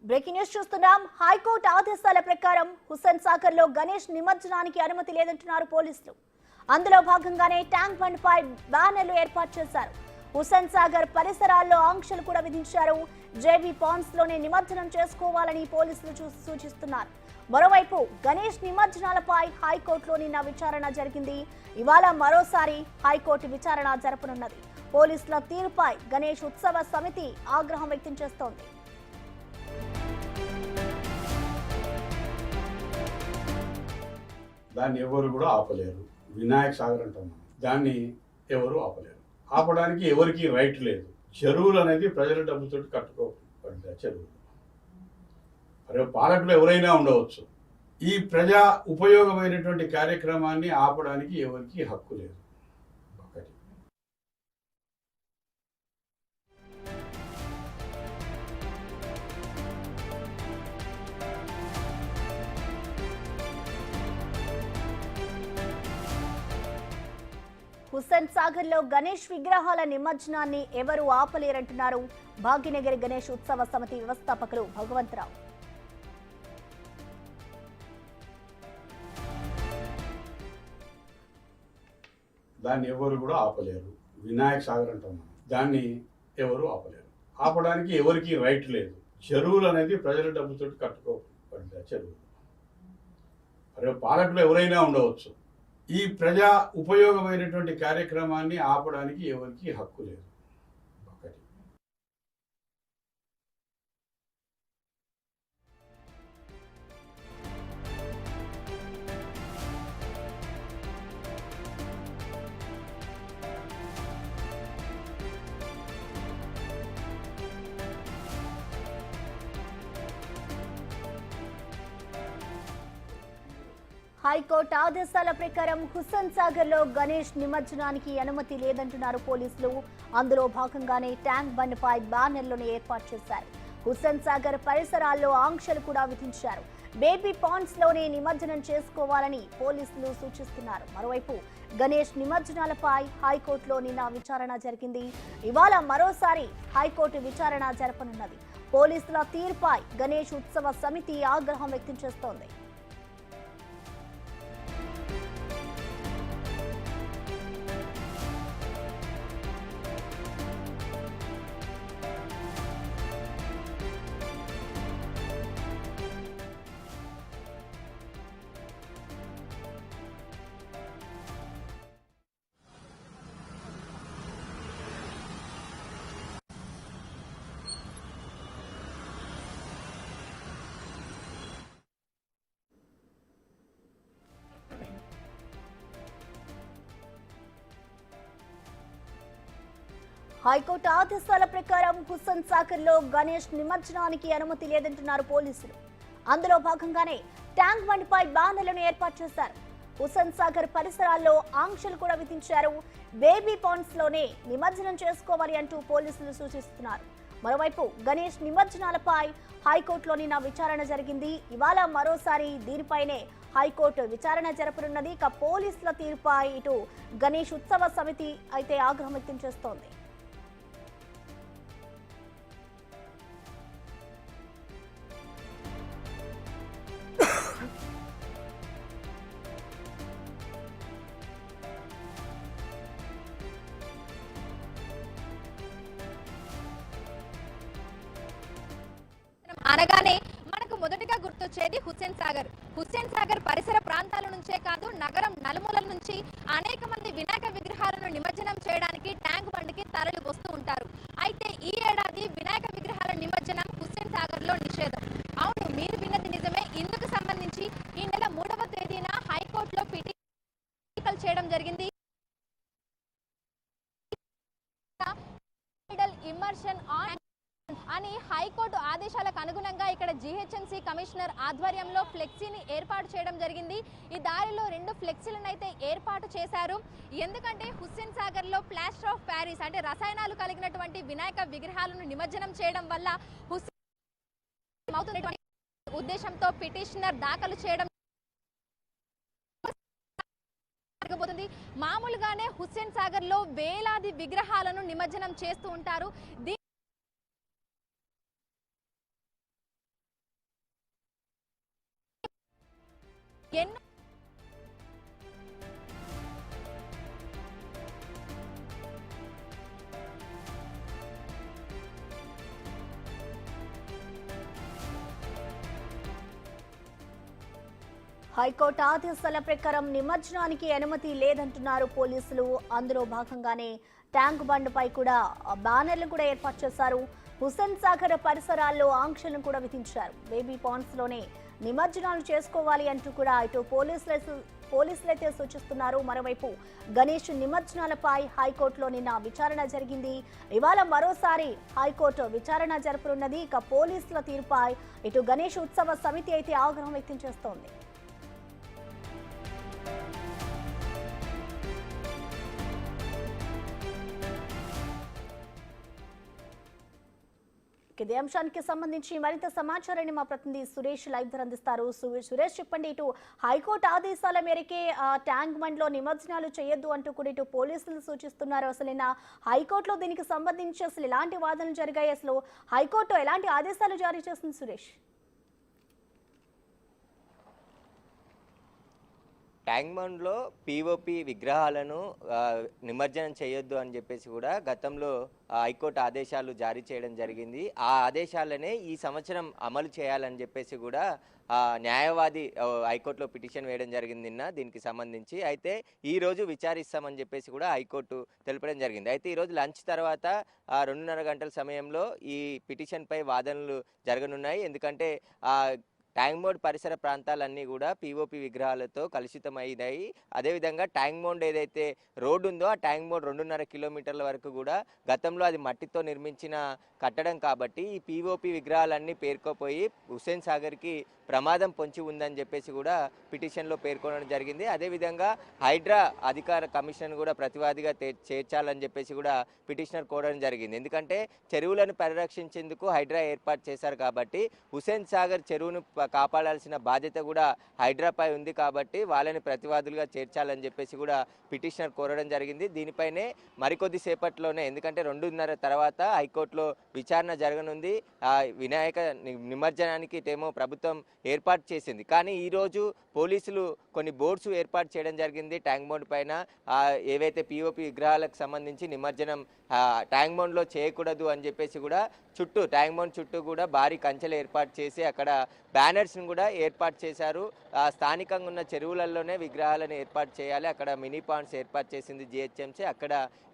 Breaking news చూస్తున్నాం. High court ఆదేశాల ప్రకారం హుస్సేన్ సాగర్ లో గణేష్ నిమజ్జనానికి అనుమతి లేదంటున్నారు పోలీసులు. అందులో భాగంగానే ట్యాంక్ బండ్ పై బ్యానర్లు ఏర్పాటు చేశారు. హుస్సేన్ సాగర్ పరిసరాల్లో ఆంక్షలు కూడా విధించారు. జేబీ పాండ్స్ లోనే నిమజ్జనం చేసుకోవాలని పోలీసులు సూచిస్తున్నారు. మరోవైపు గణేష్ నిమజ్జనాలపై హైకోర్టులో నిన్న విచారణ జరిగింది. ఇవాళ మరోసారి హైకోర్టు విచారణ జరపనున్నది. పోలీసుల తీరుపై గణేష్ ఉత్సవ సమితి ఆగ్రహం వ్యక్తం చేస్తోంది. దాన్ని ఎవరు కూడా ఆపలేరు. వినాయక సాగర్ అంటాం మనం. దాన్ని ఎవరు ఆపలేరు. ఆపడానికి ఎవరికి రైట్ లేదు. చెరువులు అనేది ప్రజల డబ్బుతో కట్టుకోబడ్డ చెరువులు. మరి పాలకులు ఎవరైనా ఉండవచ్చు. ఈ ప్రజా ఉపయోగమైనటువంటి కార్యక్రమాన్ని ఆపడానికి ఎవరికి హక్కు లేదు. ఒకటి. హుస్సేన్ సాగర్ లో గణేష్ విగ్రహాల నిమజ్జనాన్ని ఎవరు ఆపలేరంటున్నారు భాగ్యనగర్ గణేష్ ఉత్సవ సమితి వ్యవస్థాపకులు భగవంతరావు. దాన్ని ఎవరు కూడా ఆపలేరు. వినాయక సాగర్ అంటాం మనం. దాన్ని ఎవరు ఆపలేరు. ఆపడానికి ఎవరికి రైట్ లేదు. చెరువులు అనేది ప్రజల డబ్బుతో కట్టుకోబడ్డ చెరువులు. మరి పాలకులు ఎవరైనా ఉండవచ్చు. ఈ ప్రజా ఉపయోగమైనటువంటి కార్యక్రమాన్ని ఆపడానికి ఎవరికి హక్కు లేదు. ఒకటి. హైకోర్టు ఆదేశాల ప్రకారం హుస్సేన్ సాగర్ లో గణేష్ నిమజ్జనానికి అనుమతి లేదంటున్నారు పోలీసులు. అందులో భాగంగానే ట్యాంక్ బండ్ పై బ్యానర్లను ఏర్పాటు చేశారు. హుస్సేన్ సాగర్ పరిసరాల్లో ఆంక్షలు కూడా విధించారు. బేబీ పాండ్స్ లోనే నిమజ్జనం చేసుకోవాలని పోలీసులు సూచిస్తున్నారు. మరోవైపు గణేష్ నిమజ్జనాలపై హైకోర్టులో నిన్న విచారణ జరిగింది. ఇవాళ మరోసారి హైకోర్టు విచారణ జరపనున్నది. పోలీసుల తీరుపై గణేష్ ఉత్సవ సమితి ఆగ్రహం వ్యక్తం చేస్తోంది. హైకోర్టు ఆదేశాల ప్రకారం హుస్సేన్ సాగర్ లో గణేష్ నిమజ్జనానికి అనుమతి లేదంటున్నారు పోలీసులు. అందులో భాగంగానే ట్యాంక్ బండ్ పై బ్యానర్లను ఏర్పాటు చేశారు. హుస్సేన్ సాగర్ పరిసరాల్లో ఆంక్షలు కూడా విధించారు. బేబీ పాండ్స్ లోనే నిమజ్జనం చేసుకోవాలి అంటూ పోలీసులు సూచిస్తున్నారు. మరోవైపు గణేష్ నిమజ్జనాలపై హైకోర్టులో నిన్న విచారణ జరిగింది. ఇవాళ మరోసారి దీనిపైనే హైకోర్టు విచారణ జరపనున్నది. ఇక పోలీసుల తీరుపై ఇటు గణేష్ ఉత్సవ సమితి అయితే ఆగ్రహం వ్యక్తం చేస్తోంది. అనగానే మనకు మొదటగా గుర్తొచ్చేది హుస్సేన్ సాగర్ పరిసర ప్రాంతాల నుంచే కాదు, నగరం నలుమూలల నుంచి అనేక మంది వినాయక విగ్రహాలను నిమజ్జనం చేయడానికి ట్యాంక్ బండ్కి తరలి వస్తూ ఉంటారు. అయితే ఈ ఏడాది వినాయక విగ్రహాల నిమజ్జనం హుస్సేన్ సాగర్ లో నిషేధం. అవును, మీరు విన్నది నిజమే. ఇందుకు సంబంధించి ఈ నెల 3వ తేదీన హైకోర్టులో పిటిషన్ చేయడం జరిగింది. ఇమ్మర్షన్ ఆన్ అని హైకోర్టు ఆదేశాలకు అనుగుణంగా ఇక్కడ జీహెచ్ఎంసీ కమిషనర్ ఆధ్వర్యంలో ఫ్లెక్సీని ఏర్పాటు చేయడం జరిగింది. ఈ దారిలో 2 ఫ్లెక్సీలను అయితే ఏర్పాటు చేశారు. ఎందుకంటే హుస్సేన్ సాగర్ లో ప్లాస్టర్ ఆఫ్ ప్యారిస్ అంటే రసాయనాలు కలిగినటువంటి వినాయక విగ్రహాలను నిమజ్జనం చేయడం వల్ల హుస్సేన్ అవుతున్నటువంటి ఉద్దేశంతో పిటిషనర్ దాఖలు చేయడం జరగబోతుంది. మామూలుగానే హుస్సేన్ సాగర్ లో వేలాది విగ్రహాలను నిమజ్జనం చేస్తూ ఉంటారు. ఎన్నో హైకోర్టు ఆదేశాల ప్రకారం నిమజ్జనానికి అనుమతి లేదంటున్నారు పోలీసులు. అందులో భాగంగానే ట్యాంక్ బండ్పై కూడా బ్యానర్లు కూడా ఏర్పాటు చేశారు. హుస్సేన్ సాగర్ పరిసరాల్లో ఆంక్షలను కూడా విధించారు. బేబీ పాండ్స్ లోనే నిమజ్జనాలు చేసుకోవాలి అంటూ కూడా ఇటు పోలీసులైతే సూచిస్తున్నారు. మరోవైపు గణేష్ నిమజ్జనాలపై హైకోర్టులో నిన్న విచారణ జరిగింది. ఇవాళ మరోసారి హైకోర్టు విచారణ జరపనున్నది. ఇక పోలీసుల తీరుపై ఇటు గణేష్ ఉత్సవ సమితి అయితే ఆగ్రహం వ్యక్తం చేస్తోంది. ఇదే అంశానికి సంబంధించి మరింత సమాచారాన్ని మా ప్రతినిధి సురేష్ లైవ్ ధర అందిస్తారు. సురేష్, చెప్పండి, ఇటు హైకోర్టు ఆదేశాల మేరకే ట్యాంక్ బండ్ లో నిమజ్జనాలు చేయొద్దు అంటూ కూడా ఇటు పోలీసులు సూచిస్తున్నారు. అసలు నిన్న హైకోర్టులో దీనికి సంబంధించి అసలు ఎలాంటి వాదనలు జరిగాయి, అసలు హైకోర్టు ఎలాంటి ఆదేశాలు జారీ చేస్తుంది సురేష్? ట్యాంక్ బండ్లో పీఓపీ విగ్రహాలను నిమజ్జనం చేయొద్దు అని చెప్పేసి కూడా గతంలో హైకోర్టు ఆదేశాలు జారీ చేయడం జరిగింది. ఆ ఆదేశాలనే ఈ సంవత్సరం అమలు చేయాలని చెప్పేసి కూడా న్యాయవాది హైకోర్టులో పిటిషన్ వేయడం జరిగింది నిన్న దీనికి సంబంధించి. అయితే ఈరోజు విచారిస్తామని చెప్పేసి కూడా హైకోర్టు తెలపడం జరిగింది. అయితే ఈరోజు లంచ్ తర్వాత 2:30 గంటల సమయంలో ఈ పిటిషన్పై వాదనలు జరగనున్నాయి. ఎందుకంటే ట్యాంక్ బండ్ పరిసర ప్రాంతాలన్నీ కూడా పీఓపీ విగ్రహాలతో కలుషితమైనాయి. అదేవిధంగా ట్యాంక్ బండ్ ఏదైతే రోడ్డు ఉందో ఆ ట్యాంక్ బండ్ 2.5 కిలోమీటర్ల వరకు కూడా గతంలో అది మట్టితో నిర్మించిన కట్టడం కాబట్టి ఈ పీఓపీ విగ్రహాలన్నీ పేర్కొపోయి హుస్సేన్ సాగర్కి ప్రమాదం పొంచి ఉందని చెప్పేసి కూడా పిటిషన్లో పేర్కొనడం జరిగింది. అదేవిధంగా హైడ్రా అధికార కమిషన్ కూడా ప్రతివాదిగా చేర్చాలని చెప్పేసి కూడా పిటిషనర్ కోరడం జరిగింది. ఎందుకంటే చెరువులను పరిరక్షించేందుకు హైడ్రా ఏర్పాటు చేశారు కాబట్టి హుస్సేన్ సాగర్ చెరువును కాపాడాల్సిన బాధ్యత కూడా హైడ్రాపై ఉంది కాబట్టి వాళ్ళని ప్రతివాదులుగా చేర్చాలని చెప్పేసి కూడా పిటిషనర్ కోరడం జరిగింది. దీనిపైనే మరికొద్ది సేపట్లోనే, ఎందుకంటే 2:30 తర్వాత హైకోర్టులో విచారణ జరగనుంది. వినాయక నిమజ్జనానికి ఏమో ప్రభుత్వం ఏర్పాటు చేసింది, కానీ ఈరోజు పోలీసులు కొన్ని బోర్డ్స్ ఏర్పాటు చేయడం జరిగింది ట్యాంక్ బండ్ పైన. ఏవైతే పీఓపీ విగ్రహాలకు సంబంధించి నిమజ్జనం ట్యాంక్ బండ్లో చేయకూడదు అని చెప్పేసి కూడా చుట్టూ ట్యాంక్ బండ్ చుట్టూ కూడా భారీ కంచెలు ఏర్పాటు చేసి అక్కడ బ్యానర్స్ని కూడా ఏర్పాటు చేశారు. స్థానికంగా ఉన్న చెరువులలోనే విగ్రహాలను ఏర్పాటు చేయాలి, అక్కడ మినీ పాండ్స్ ఏర్పాటు చేసింది జిహెచ్ఎంసీ, అక్కడ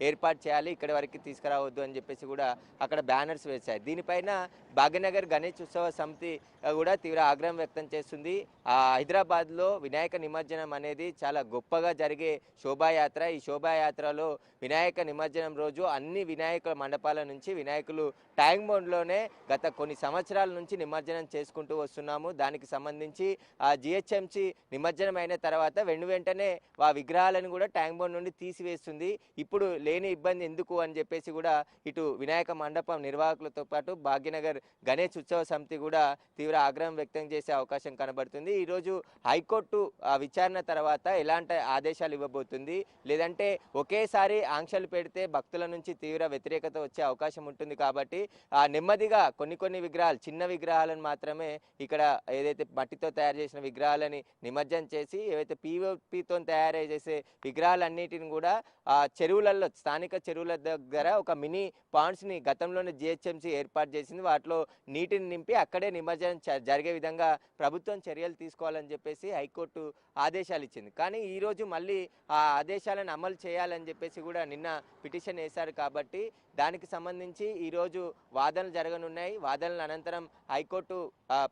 ఏర్పాటు చేయాలి, ఇక్కడి వరకు తీసుకురావద్దు అని చెప్పేసి కూడా అక్కడ బ్యానర్స్ వేశారు. దీనిపైన భాగ్యనగర్ గణేష్ ఉత్సవ సమితి కూడా తీవ్ర ఆగ్రహం వ్యక్తం చేస్తుంది. హైదరాబాద్లో వినాయక నిమజ్జనం అనేది చాలా గొప్పగా జరిగే శోభాయాత్ర. ఈ శోభాయాత్రలో వినాయక నిమజ్జనం రోజు అన్ని వినాయకుల మండపాల నుంచి వినాయకులు ట్యాంక్ బండ్లోనే గత కొన్ని సంవత్సరాల నుంచి నిమజ్జనం చేసుకుంటూ వస్తున్నాము. దానికి సంబంధించి జిహెచ్ఎంసీ నిమజ్జనం అయిన తర్వాత వెంటనే ఆ విగ్రహాలను కూడా ట్యాంక్ బండ్ నుండి తీసివేస్తుంది. ఇప్పుడు లేని ఇబ్బంది ఎందుకు అని చెప్పేసి కూడా ఇటు వినాయక మండపం నిర్వాహకులతో పాటు భాగ్యనగర్ గణేష్ ఉత్సవ సమితి కూడా తీవ్ర ఆగ్రహం వ్యక్తం చేసే అవకాశం కనబడుతుంది. ఈరోజు హైకోర్టు విచారణ తర్వాత ఎలాంటి ఆదేశాలు ఇవ్వబోతుంది, లేదంటే ఒకేసారి ఆంక్షలు పెడితే భక్తుల నుంచి తీవ్ర వ్యతిరేకత వచ్చే అవకాశం ఉంటుంది. కాబట్టి నెమ్మదిగా కొన్ని విగ్రహాలు, చిన్న విగ్రహాలను మాత్రమే ఇక్కడ ఏదైతే మట్టితో తయారు చేసిన విగ్రహాలని నిమజ్జనం చేసి ఏవైతే పీఓపీతో తయారు చేసే విగ్రహాలన్నిటిని కూడా చెరువులలో, స్థానిక చెరువుల దగ్గర ఒక మినీ పాండ్స్ని గతంలోనే జిహెచ్ఎంసీ ఏర్పాటు చేసింది. వాటిలో నీటిని నింపి అక్కడే నిమజ్జనం జరిగే విధంగా ప్రభుత్వం చర్యలు తీసుకోవాలని చెప్పేసి హైకోర్టు ఆదేశాలు ఇచ్చింది. కానీ ఈరోజు మళ్ళీ ఆ ఆదేశాలను అమలు చేయాలని చెప్పేసి కూడా నిన్న పిటిషన్ వేశారు. కాబట్టి దానికి సంబంధించి ఈరోజు వాదనలు జరగనున్నాయి. వాదనల అనంతరం హైకోర్టు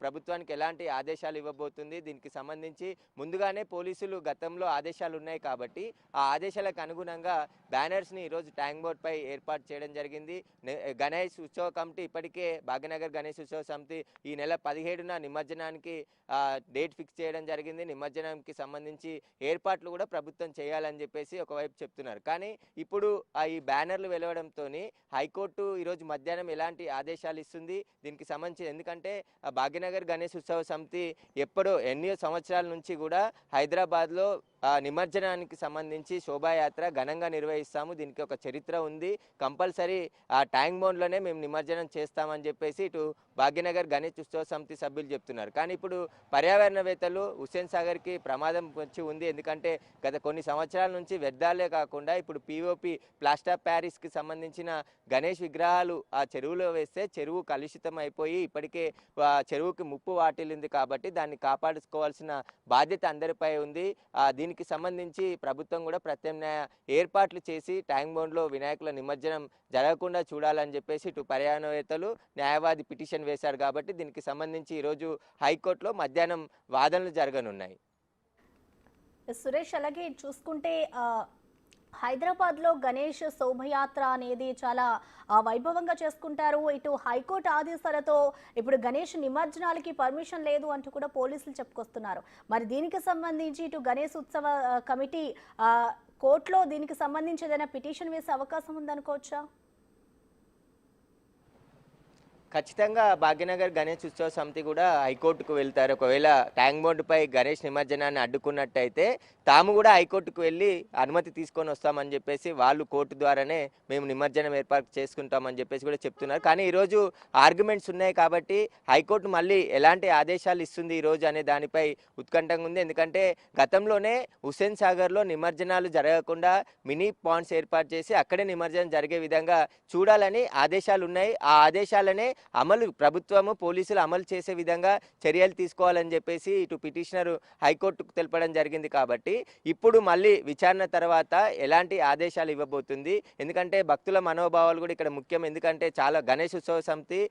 ప్రభుత్వానికి ఎలాంటి ఆదేశాలు ఇవ్వబోతుంది, దీనికి సంబంధించి ముందుగానే పోలీసులు గతంలో ఆదేశాలు ఉన్నాయి కాబట్టి ఆ ఆదేశాలకు అనుగుణంగా బ్యానర్స్ని ఈరోజు ట్యాంక్ బోర్డ్ పై ఏర్పాటు చేయడం జరిగింది. గణేష్ ఉత్సవ కమిటీ ఇప్పటికే భాగ్యనగర్ గణేష్ ఉత్సవ సమితి ఈ నెల 17న నిమజ్జనానికి డేట్ ఫిక్స్ చేయడం జరిగింది. నిమజ్జనానికి సంబంధించి ఏర్పాట్లు కూడా ప్రభుత్వం చేయాలని చెప్పేసి ఒకవైపు చెప్తున్నారు. కానీ ఇప్పుడు ఈ బ్యానర్లు వెలవడంతో హైకోర్టు ఈరోజు మధ్యాహ్నం ఎలాంటి ఆదేశాలు ఇస్తుంది దీనికి సంబంధించి, ఎందుకంటే భాగ్యనగర్ గణేష్ ఉత్సవ సమితి ఎన్నో సంవత్సరాల నుంచి కూడా హైదరాబాద్లో నిమజ్జనానికి సంబంధించి శోభాయాత్ర ఘనంగా నిర్వహిస్తాము, దీనికి ఒక చరిత్ర ఉంది, కంపల్సరీ ఆ ట్యాంక్ బండ్లోనే మేము నిమజ్జనం చేస్తామని చెప్పేసి ఇటు భాగ్యనగర్ గణేష్ ఉత్సవ సమితి సభ్యులు చెప్తున్నారు. కానీ ఇప్పుడు పర్యావరణవేత్తలు హుస్సేన్ సాగర్కి ప్రమాదం వచ్చి ఉంది, ఎందుకంటే గత కొన్ని సంవత్సరాల నుంచి వ్యర్థాలే కాకుండా ఇప్పుడు పిఓపి ప్లాస్టర్ ఆఫ్ ప్యారిస్కి సంబంధించిన గణేష్ విగ్రహాలు ఆ చెరువులో వేస్తే చెరువు కలుషితం అయిపోయి ఇప్పటికే చెరువుకి ముప్పు వాటిల్లింది. కాబట్టి దాన్ని కాపాడుకోవాల్సిన బాధ్యత అందరిపై ఉంది. దీనికి సంబంధించి ప్రభుత్వం కూడా ప్రత్యామ్నాయ ఏర్పాట్లు చేసి ట్యాంక్ బండ్లో వినాయకుల నిమజ్జనం జరగకుండా చూడాలని చెప్పేసి ఇటు పర్యావరణవేత్తలు న్యాయవాది పిటిషన్ వేశారు. కాబట్టి దీనికి సంబంధించి ఈరోజు హైకోర్టులో మధ్యాహ్నం వాదనలు జరగనున్నాయి. సురేష్, అలాగే చూసుకుంటే హైదరాబాద్ లో గణేష్ శోభయాత్ర అనేది చాలా వైభవంగా చేసుకుంటారు. ఇటు హైకోర్టు ఆదేశాలతో ఇప్పుడు గణేష్ నిమజ్జనాలకి పర్మిషన్ లేదు అంటూ కూడా పోలీసులు చెప్పుకొస్తున్నారు. మరి దీనికి సంబంధించి ఇటు గణేష్ ఉత్సవ కమిటీ కోర్టులో దీనికి సంబంధించి ఏదైనా పిటిషన్ వేసే అవకాశం ఉందనుకోవచ్చా? ఖచ్చితంగా భాగ్యనగర్ గణేష్ ఉత్సవ సమితి కూడా హైకోర్టుకు వెళ్తారు. ఒకవేళ ట్యాంక్ బోర్డుపై గణేష్ నిమజ్జనాన్ని అడ్డుకున్నట్టయితే తాము కూడా హైకోర్టుకు వెళ్ళి అనుమతి తీసుకొని వస్తామని చెప్పేసి వాళ్ళు కోర్టు ద్వారానే మేము నిమజ్జనం ఏర్పాటు చేసుకుంటామని చెప్పేసి కూడా చెప్తున్నారు. కానీ ఈరోజు ఆర్గ్యుమెంట్స్ ఉన్నాయి కాబట్టి హైకోర్టు మళ్ళీ ఎలాంటి ఆదేశాలు ఇస్తుంది ఈరోజు అనే దానిపై ఉత్కంఠంగా ఉంది. ఎందుకంటే గతంలోనే హుస్సేన్ సాగర్లో నిమజ్జనాలు జరగకుండా మినీ పాండ్స్ ఏర్పాటు చేసి అక్కడే నిమజ్జనం జరిగే విధంగా చూడాలని ఆదేశాలు ఉన్నాయి. ఆ ఆదేశాలనే ప్రభుత్వము పోలీసులు అమలు చేసే విధంగా చర్యలు తీసుకోవాలని చెప్పేసి ఇటు పిటిషనర్ హైకోర్టుకు తెలపడం జరిగింది. కాబట్టి ఇప్పుడు మళ్ళీ విచారణ తర్వాత ఎలాంటి ఆదేశాలు ఇవ్వబోతుంది, ఎందుకంటే భక్తుల మనోభావాలు కూడా ఇక్కడ ముఖ్యం. ఎందుకంటే చాలా గణేష్ ఉత్సవ సమితి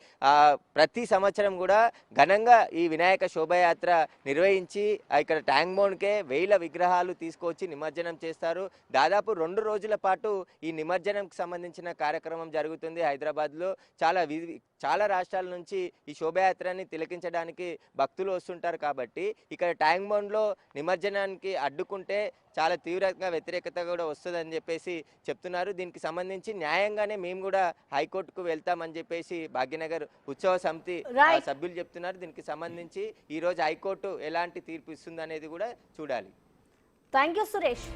ప్రతి సంవత్సరం కూడా ఘనంగా ఈ వినాయక శోభయాత్ర నిర్వహించి ఇక్కడ ట్యాంక్ బండ్కే 1000 విగ్రహాలు తీసుకొచ్చి నిమజ్జనం చేస్తారు. దాదాపు 2 రోజుల పాటు ఈ నిమజ్జనంకి సంబంధించిన కార్యక్రమం జరుగుతుంది హైదరాబాద్లో. చాలా రాష్ట్రాల నుంచి ఈ శోభయాత్రని తిలకించడానికి భక్తులు వస్తుంటారు. కాబట్టి ఇక్కడ ట్యాంక్ బండ్లో నిమజ్జనానికి అడ్డుకుంటే చాలా తీవ్రంగా వ్యతిరేకత కూడా వస్తుందని చెప్పేసి చెప్తున్నారు. దీనికి సంబంధించి న్యాయంగానే మేము కూడా హైకోర్టుకు వెళ్తామని చెప్పేసి భాగ్యనగర్ ఉత్సవ సమితి సభ్యులు చెప్తున్నారు. దీనికి సంబంధించి ఈరోజు హైకోర్టు ఎలాంటి తీర్పు ఇస్తుంది అనేది కూడా చూడాలి. Thank you Suresh.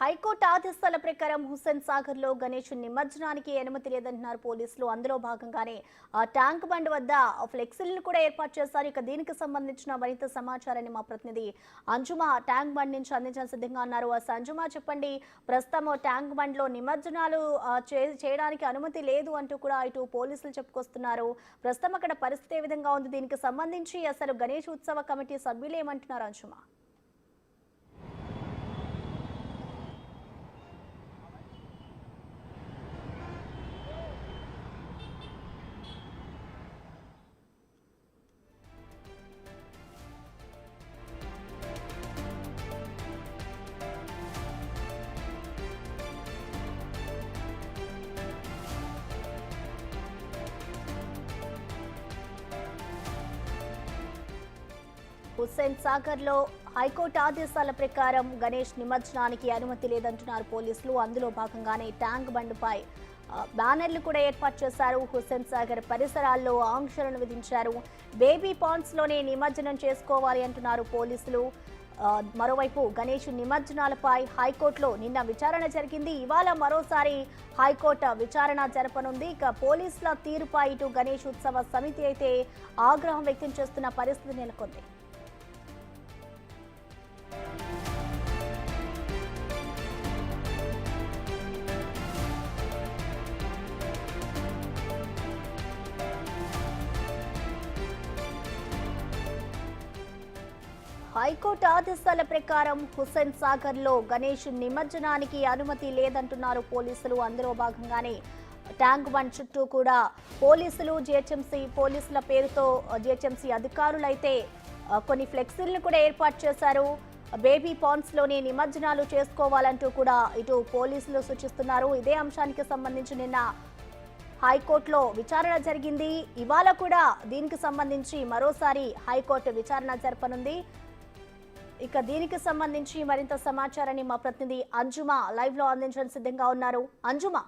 హైకోర్టు ఆదేశాల ప్రకారం హుస్సేన్ సాగర్ లో గణేష్ నిమజ్జనానికి అనుమతి లేదంటున్నారు పోలీసులు. అందులో భాగంగానే ఆ ట్యాంక్ బండ్ వద్ద ఫ్లెక్సీలను కూడా ఏర్పాటు చేశారు. ఇక దీనికి సంబంధించిన మరింత సమాచారాన్ని మా ప్రతినిధి అంజుమా ట్యాంక్ బండ్ నుంచి అందించాలని సిద్ధంగా ఉన్నారు. అంజుమా, చెప్పండి, ప్రస్తుతం ట్యాంక్ బండ్ లో నిమజ్జనాలు చేయడానికి అనుమతి లేదు అంటూ కూడా ఇటు పోలీసులు చెప్పుకొస్తున్నారు. ప్రస్తుతం అక్కడ పరిస్థితి ఏ విధంగా ఉంది? దీనికి సంబంధించి అసలు గణేష్ ఉత్సవ కమిటీ సభ్యులు ఏమంటున్నారు అంజుమా? హుస్సేన్ సాగర్ లో హైకోర్టు ఆదేశాల ప్రకారం గణేష్ నిమజ్జనానికి అనుమతి లేదంటున్నారు పోలీసులు. అందులో భాగంగానే ట్యాంక్ బండ్పై బ్యానర్లు కూడా ఏర్పాటు చేశారు. హుస్సేన్ సాగర్ పరిసరాల్లో ఆంక్షలను విధించారు. బేబీ పాండ్స్ లోనే నిమజ్జనం చేసుకోవాలి అంటున్నారు పోలీసులు. మరోవైపు గణేష్ నిమజ్జనాలపై హైకోర్టులో నిన్న విచారణ జరిగింది. ఇవాళ మరోసారి హైకోర్టు విచారణ జరపనుంది. ఇక పోలీసుల తీరుపై ఇటు గణేష్ ఉత్సవ సమితి అయితే ఆగ్రహం వ్యక్తం చేస్తున్న పరిస్థితి నెలకొంది. హైకోర్టు ఆదేశాల ప్రకారం హుస్సేన్ సాగర్ లో గణేష్ నిమజ్జనానికి అనుమతి లేదంటున్నారు పోలీసులు. అందులో భాగంగానే ట్యాంక్ బండ్ చుట్టూ కూడా పోలీసులు జిహెచ్ఎంసీ పోలీసుల పేరుతో జిహెచ్ఎంసీ అధికారులైతే కొన్ని ఫ్లెక్సీలను కూడా ఏర్పాటు చేశారు. బేబీ పాండ్స్ లోని నిమజ్జనాలు చేసుకోవాలంటూ కూడా ఇటు పోలీసులు సూచిస్తున్నారు. ఇదే అంశానికి సంబంధించి నిన్న హైకోర్టులో విచారణ జరిగింది. ఇవాళ కూడా దీనికి సంబంధించి మరోసారి హైకోర్టు విచారణ జరపనుంది. ఇక దీనికి సంబంధించి మరింత సమాచారాన్ని మా ప్రతినిధి అంజుమా లైవ్ లో అందించడానికి సిద్ధంగా ఉన్నారు. అంజుమా.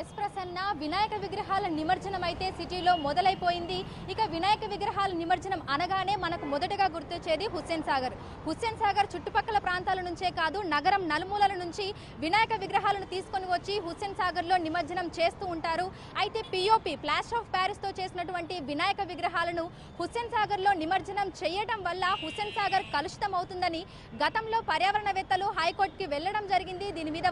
ఎస్ ప్రసన్న, వినాయక విగ్రహాల నిమజ్జనం అయితే సిటీలో మొదలైపోయింది. ఇక వినాయక విగ్రహాల నిమజ్జనం అనగానే మనకు మొదటగా గుర్తొచ్చేది హుస్సేన్ సాగర్. హుస్సేన్ సాగర్ చుట్టుపక్కల ప్రాంతాల నుంచే కాదు, నగరం నలుమూలల నుంచి వినాయక విగ్రహాలను తీసుకొని వచ్చి హుస్సేన్ సాగర్లో నిమజ్జనం చేస్తూ ఉంటారు. అయితే పిఓపి ప్లాస్టర్ ఆఫ్ ప్యారిస్తో చేసినటువంటి వినాయక విగ్రహాలను హుస్సేన్ సాగర్లో నిమజ్జనం చేయడం వల్ల హుస్సేన్ సాగర్ కలుషితం అవుతుందని గతంలో పర్యావరణవేత్తలు హైకోర్టుకి వెళ్లడం జరిగింది. దీని మీద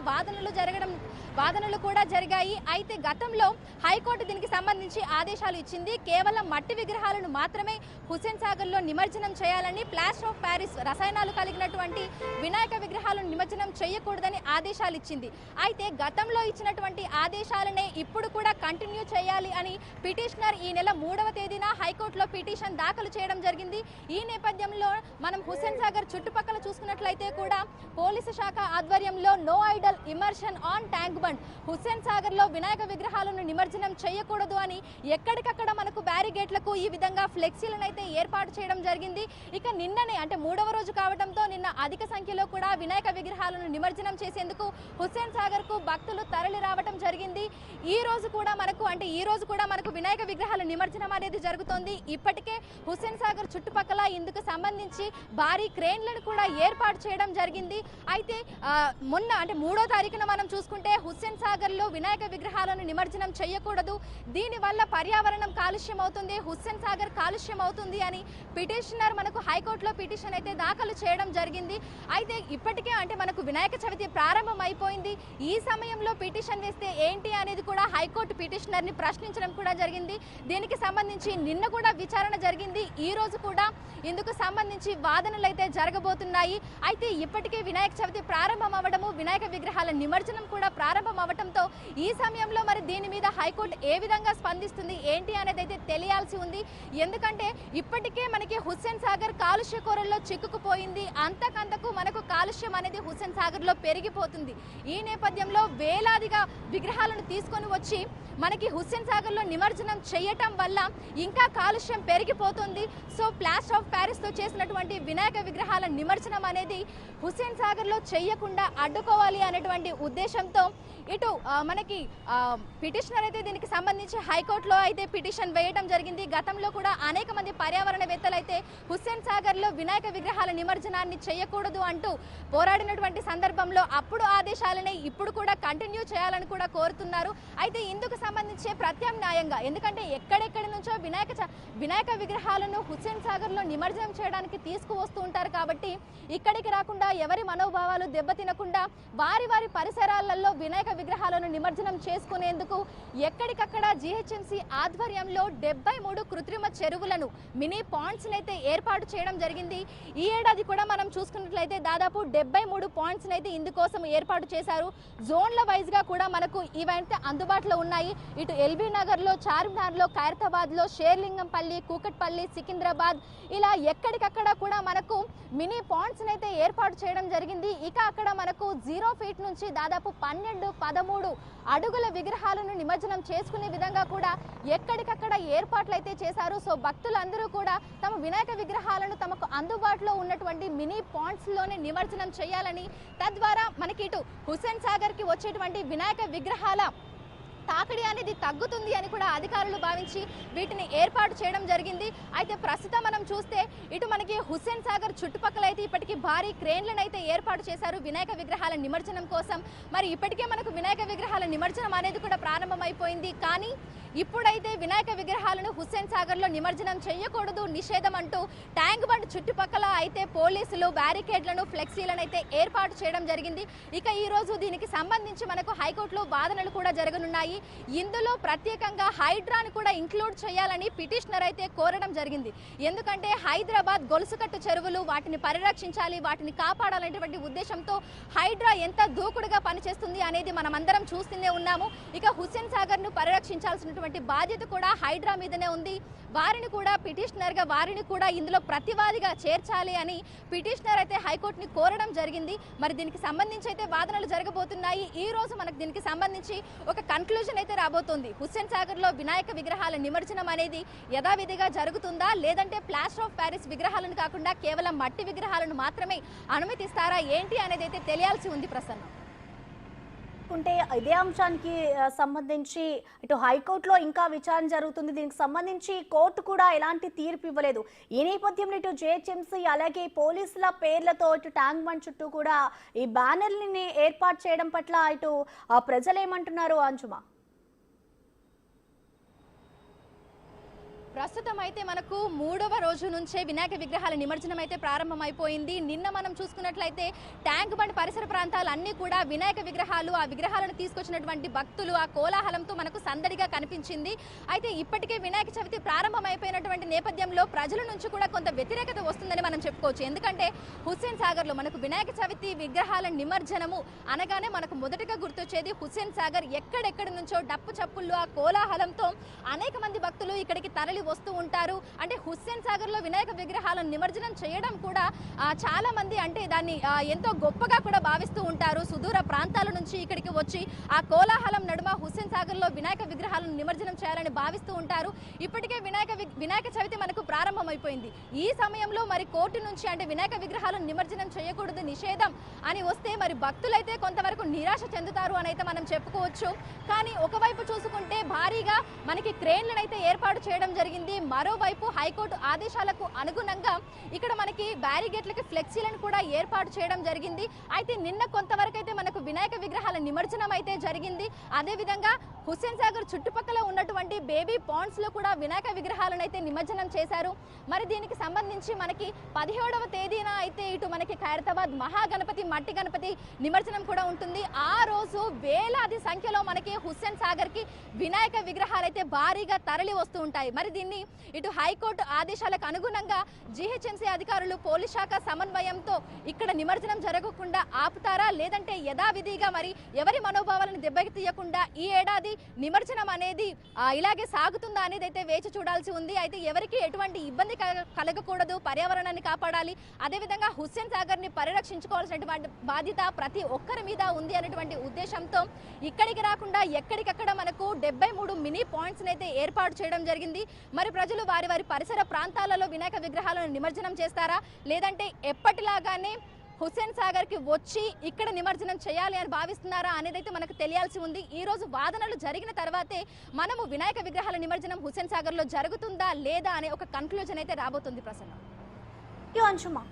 వాదనలు కూడా జరిగాయి. అయితే గతంలో హైకోర్టు దీనికి సంబంధించి ఆదేశాలు ఇచ్చింది. కేవలం మట్టి విగ్రహాలను మాత్రమే హుస్సేన్ సాగర్లో నిమజ్జనం చేయాలని, ప్లాస్టర్ ఆఫ్ ప్యారిస్ రసాయనాలు కలిగినటువంటి వినాయక విగ్రహాలను నిమజ్జనం చేయకూడదని ఆదేశాలు ఇచ్చింది. అయితే గతంలో ఇచ్చినటువంటి ఆదేశాలనే ఇప్పుడు కూడా కంటిన్యూ చేయాలి అని పిటిషనర్ ఈ నెల 3వ తేదీన హైకోర్టులో పిటిషన్ దాఖలు చేయడం జరిగింది. ఈ నేపథ్యంలో మనం హుస్సేన్ సాగర్ చుట్టుపక్కల చూసుకున్నట్లయితే కూడా పోలీసు శాఖ ఆధ్వర్యంలో no idol immersion on tank Bund, Hussain Sagar లో వినాయక విగ్రహాలను నిమజ్జనం చేయకూడదు అని ఎక్కడికక్కడ మనకు బ్యారిగేట్లకు ఈ విధంగా ఫ్లెక్సీలను అయితే ఏర్పాటు చేయడం జరిగింది. ఇక నిన్ననే అంటే 3వ రోజు కావడంతో నిన్న అధిక సంఖ్యలో కూడా వినాయక విగ్రహాలను నిమజ్జనం చేసేందుకు హుస్సేన్ సాగర్ కు భక్తులు తరలి రావడం జరిగింది. ఈ రోజు కూడా మనకు వినాయక విగ్రహాల నిమజ్జనం అనేది జరుగుతోంది. ఇప్పటికే హుస్సేన్ సాగర్ చుట్టుపక్కల ఇందుకు సంబంధించి భారీ క్రేన్లను కూడా ఏర్పాటు చేయడం జరిగింది. అయితే మొన్న అంటే 3వ తారీఖున మనం చూసుకుంటే హుస్సేన్ సాగర్ లో వినాయక విగ్రహాలను నిమజ్జనం చేయకూడదు, దీనివల్ల పర్యావరణం కాలుష్యం అవుతుంది, హుస్సేన్ సాగర్ కాలుష్యం అవుతుంది అని పిటిషనర్ మనకు హైకోర్టులో పిటిషన్ అయితే దాఖలు చేయడం జరిగింది. అయితే ఇప్పటికే అంటే మనకు వినాయక చవితి ప్రారంభం అయిపోయింది. ఈ సమయంలో పిటిషన్ వేస్తే ఏంటి అనేది కూడా హైకోర్టు పిటిషనర్ ని ప్రశ్నించడం కూడా జరిగింది. దీనికి సంబంధించి నిన్న కూడా విచారణ జరిగింది. ఈ రోజు కూడా ఇందుకు సంబంధించి వాదనలు అయితే జరగబోతున్నాయి. అయితే ఇప్పటికే వినాయక చవితి ప్రారంభం అవ్వడము, వినాయక విగ్రహాల నిమజ్జనం కూడా ప్రారంభం అవ్వడంతో ఈ సమయంలో మరి దీని మీద హైకోర్టు ఏ విధంగా స్పందిస్తుంది ఏంటి అనేది అయితే తెలియాల్సి ఉంది. ఎందుకంటే ఇప్పటికే మనకి హుస్సేన్ సాగర్ కాలుష్య కోరల్లో చిక్కుకుపోయింది. అంతకంతకు మనకు కాలుష్యం అనేది హుస్సేన్ సాగర్ లో పెరిగిపోతుంది. ఈ నేపథ్యంలో వేలాదిగా విగ్రహాలను తీసుకొని వచ్చి మనకి హుస్సేన్ సాగర్ లో నిమజ్జనం చేయటం వల్ల ఇంకా కాలుష్యం పెరిగిపోతుంది. సో ప్లాస్టర్ ఆఫ్ ప్యారిస్ తో చేసినటువంటి వినాయక విగ్రహాల నిమజ్జనం అనేది హుస్సేన్ సాగర్ లో చేయకుండా అడ్డుకోవాలి అనేటువంటి ఉద్దేశంతో ఇటు మనకి పిటిషనర్ అయితే దీనికి సంబంధించి హైకోర్టులో అయితే పిటిషన్ వేయడం జరిగింది. గతంలో కూడా అనేక మంది పర్యావరణవేత్తలు అయితే హుస్సేన్ సాగర్ లో వినాయక విగ్రహాల నిమజ్జనాన్ని చేయకూడదు అంటూ పోరాడినటువంటి సందర్భంలో అప్పుడు ఆదేశాలనే ఇప్పుడు కూడా కంటిన్యూ చేయాలని కూడా కోరుతున్నారు. అయితే ఇందుకు సంబంధించి ప్రత్యామ్నాయంగా, ఎందుకంటే ఎక్కడెక్కడి నుంచో వినాయక విగ్రహాలను హుస్సేన్ సాగర్ లో నిమజ్జనం చేయడానికి తీసుకువస్తూ ఉంటారు కాబట్టి ఇక్కడికి రాకుండా ఎవరి మనోభావాలు దెబ్బతినకుండా వారి పరిసరాలలో వినాయక విగ్రహాలను నిమజ్జనం చేసుకునేందుకు ఎక్కడికక్కడ జీహెచ్ఎంసీ ఆధ్వర్యంలో 73 కృత్రిమ చెరువులను, మినీ పాండ్స్ అయితే ఏర్పాటు చేయడం జరిగింది. ఈ ఏడాది కూడా మనం చూసుకున్నట్లయితే దాదాపు 73 పాయింట్స్ అయితే ఇందుకోసం ఏర్పాటు చేశారు. జోన్ల వైజ్ గా కూడా మనకు ఇవైతే అందుబాటులో ఉన్నాయి. ఇటు ఎల్బీ నగర్ లో, చార్మినార్ లో, ఖైరతాబాద్ లో, షేర్లింగంపల్లి, కూకట్పల్లి, సికింద్రాబాద్ ఇలా ఎక్కడికక్కడ కూడా మనకు మినీ పాండ్స్ అయితే ఏర్పాటు చేయడం జరిగింది. ఇక అక్కడ మనకు 0 ఫీట్ నుంచి దాదాపు 12-13 అడుగుల విగ్రహాలను నిమజ్జనం చేసుకునే విధంగా కూడా ఎక్కడికక్కడ ఏర్పాట్లు అయితే చేశారు. సో భక్తులందరూ కూడా తమ వినాయక విగ్రహాలను తమకు అందుబాటులో ఉన్నటువంటి మినీ పాండ్స్ లోనే నిమజ్జనం చేయాలని, తద్వారా మనకి ఇటు హుస్సేన్ సాగర్ కి వచ్చేటువంటి వినాయక విగ్రహాల తాకిడి అనేది తగ్గుతుంది అని కూడా అధికారులు భావించి వీటిని ఏర్పాటు చేయడం జరిగింది. అయితే ప్రస్తుతం మనం చూస్తే ఇటు మనకి హుస్సేన్ సాగర్ చుట్టుపక్కల అయితే ఇప్పటికీ భారీ క్రేన్లను అయితే ఏర్పాటు చేశారు వినాయక విగ్రహాల నిమజ్జనం కోసం. మరి ఇప్పటికే మనకు వినాయక విగ్రహాల నిమజ్జనం అనేది కూడా ప్రారంభమైపోయింది. కానీ ఇప్పుడైతే వినాయక విగ్రహాలను హుస్సేన్ సాగర్ లో నిమజ్జనం చేయకూడదు, నిషేధం అంటూ ట్యాంక్ బండ్ చుట్టుపక్కల అయితే పోలీసులు బ్యారికేడ్లను, ఫ్లెక్సీలను అయితే ఏర్పాటు చేయడం జరిగింది. ఇక ఈ రోజు దీనికి సంబంధించి మనకు హైకోర్టులో వాదనలు కూడా జరగనున్నాయి. ఇందులో ప్రత్యేకంగా హైడ్రాను కూడా ఇంక్లూడ్ చేయాలని పిటిషనర్ అయితే కోరడం జరిగింది. ఎందుకంటే హైదరాబాద్ గొలుసుకట్టు చెరువులు, వాటిని పరిరక్షించాలి, వాటిని కాపాడాలనేటువంటి ఉద్దేశంతో హైడ్రా ఎంత దూకుడుగా పనిచేస్తుంది అనేది మనమందరం చూస్తూనే ఉన్నాము. ఇక హుస్సేన్ సాగర్ ను పరిరక్షించాల్సినటువంటి బాధ్యత కూడా హైడ్రా మీదనే ఉంది. వారిని కూడా పిటిషనర్ గా వారిని కూడా ఇందులో ప్రతివాదిగా చేర్చాలి అని పిటిషనర్ అయితే హైకోర్టుని కోరడం జరిగింది. మరి దీనికి సంబంధించి అయితే వాదనలు జరగబోతున్నాయి. ఈ రోజు మనకు దీనికి సంబంధించి ఒక కన్క్లూజన్ అయితే రాబోతోంది. హుస్సేన్ సాగర్ లో వినాయక విగ్రహాల నిమజ్జనం అనేది యథావిధిగా జరుగుతుందా, లేదంటే ప్లాస్టర్ ఆఫ్ ప్యారిస్ విగ్రహాలను కాకుండా కేవలం మట్టి విగ్రహాలను మాత్రమే అనుమతిస్తారా ఏంటి అనేది అయితే తెలియాల్సి ఉంది. ప్రసన్న. చూసుకుంటే ఇదే అంశానికి సంబంధించి ఇటు హైకోర్టులో ఇంకా విచారణ జరుగుతుంది. దీనికి సంబంధించి కోర్టు కూడా ఎలాంటి తీర్పు ఇవ్వలేదు. ఈ నేపథ్యంలో ఇటు జిహెచ్ఎంసీ అలాగే పోలీసుల పేర్లతో ఇటు ట్యాంక్ బండ్ చుట్టూ కూడా ఈ బ్యానర్లని ఏర్పాటు చేయడం పట్ల ఇటు ప్రజలు ఏమంటున్నారు అంజుమా? ప్రస్తుతం అయితే మనకు 3వ రోజు నుంచే వినాయక విగ్రహాల నిమజ్జనం అయితే ప్రారంభమైపోయింది. నిన్న మనం చూసుకున్నట్లయితే ట్యాంక్ బండ్ పరిసర ప్రాంతాలన్నీ కూడా వినాయక విగ్రహాలు, ఆ విగ్రహాలను తీసుకొచ్చినటువంటి భక్తులు, ఆ కోలాహలంతో మనకు సందడిగా కనిపించింది. అయితే ఇప్పటికే వినాయక చవితి ప్రారంభమైపోయినటువంటి నేపథ్యంలో ప్రజల నుంచి కూడా కొంత వ్యతిరేకత వస్తుందని మనం చెప్పుకోవచ్చు. ఎందుకంటే హుస్సేన్ సాగర్లో మనకు వినాయక చవితి విగ్రహాల నిమజ్జనము అనగానే మనకు మొదటగా గుర్తొచ్చేది హుస్సేన్ సాగర్. ఎక్కడెక్కడి నుంచో డప్పు చప్పుళ్ళు, ఆ కోలాహలంతో అనేక మంది భక్తులు ఇక్కడికి తరలి వస్తూ ఉంటారు. అంటే హుస్సేన్ సాగర్ లో వినాయక విగ్రహాలను నిమజ్జనం చేయడం కూడా చాలా మంది అంటే దాన్ని ఎంతో గొప్పగా కూడా భావిస్తూ ఉంటారు. సుదూర ప్రాంతాల నుంచి ఇక్కడికి వచ్చి ఆ కోలాహలం నడుమ హుస్సేన్ సాగర్ లో వినాయక విగ్రహాలను నిమజ్జనం చేయాలని భావిస్తూ ఉంటారు. ఇప్పటికే వినాయక చవితి మనకు ప్రారంభమైపోయింది. ఈ సమయంలో మరి కోర్టు నుంచి అంటే వినాయక విగ్రహాలను నిమజ్జనం చేయకూడదు, నిషేధం అని వస్తే మరి భక్తులైతే కొంతవరకు నిరాశ చెందుతారు అని అయితే మనం చెప్పుకోవచ్చు. కానీ ఒకవైపు చూసుకుంటే భారీగా మనకి క్రేన్లను అయితే ఏర్పాటు చేయడం జరిగింది. మరోవైపు హైకోర్టు ఆదేశాలకు అనుగుణంగా ఇక్కడ మనకి బ్యారిగేట్లకి ఫ్లెక్సీలను కూడా ఏర్పాటు చేయడం జరిగింది. అయితే నిన్న కొంతవరకు అయితే మనకు వినాయక విగ్రహాల నిమజ్జనం అయితే జరిగింది. అదేవిధంగా హుస్సేన్ సాగర్ చుట్టుపక్కల ఉన్నటువంటి బేబీ పాండ్స్ లో కూడా వినాయక విగ్రహాలను అయితే నిమజ్జనం చేశారు. మరి దీనికి సంబంధించి మనకి 17వ తేదీన అయితే ఇటు మనకి ఖైరతాబాద్ మహాగణపతి, మట్టి గణపతి నిమజ్జనం కూడా ఉంటుంది. ఆ రోజు వేలాది సంఖ్యలో మనకి హుస్సేన్ సాగర్ కి వినాయక విగ్రహాలు అయితే భారీగా తరలి వస్తూ ఉంటాయి. మరి దీన్ని ఇటు హైకోర్టు ఆదేశాలకు అనుగుణంగా జిహెచ్ఎంసీ అధికారులు పోలీస్ శాఖ సమన్వయంతో ఇక్కడ నిమజ్జనం జరగకుండా ఆపుతారా, లేదంటే యథావిధిగా మరి ఎవరి మనోభావాలను దెబ్బతీయకుండా ఈ ఏడాది నిమజ్జనం అనేది ఇలాగే సాగుతుందా అనేది అయితే వేచి చూడాల్సి ఉంది. అయితే ఎవరికి ఎటువంటి ఇబ్బంది కలగకూడదు, పర్యావరణాన్ని కాపాడాలి, అదేవిధంగా హుస్సేన్ సాగర్ ని పరిరక్షించుకోవాల్సినటువంటి బాధ్యత ప్రతి ఒక్కరి మీద ఉంది అనేటువంటి ఉద్దేశంతో ఇక్కడికి రాకుండా ఎక్కడికక్కడ మనకు 73 మినీ పాయింట్స్ అయితే ఏర్పాటు చేయడం జరిగింది. మరి ప్రజలు వారి వారి పరిసర ప్రాంతాలలో వినాయక విగ్రహాలను నిమజ్జనం చేస్తారా, లేదంటే ఎప్పటిలాగానే హుస్సేన్ సాగర్ కి వచ్చి ఇక్కడ నిమజ్జనం చేయాలి అని భావిస్తున్నారా అనేది అయితే మనకు తెలియాల్సి ఉంది. ఈ రోజు వాదనలు జరిగిన తర్వాతే మనము వినాయక విగ్రహాల నిమజ్జనం హుస్సేన్ సాగర్ లో జరుగుతుందా లేదా అనే ఒక కన్క్లూజన్ అయితే రాబోతుంది. ప్రసన్న అంశుమా.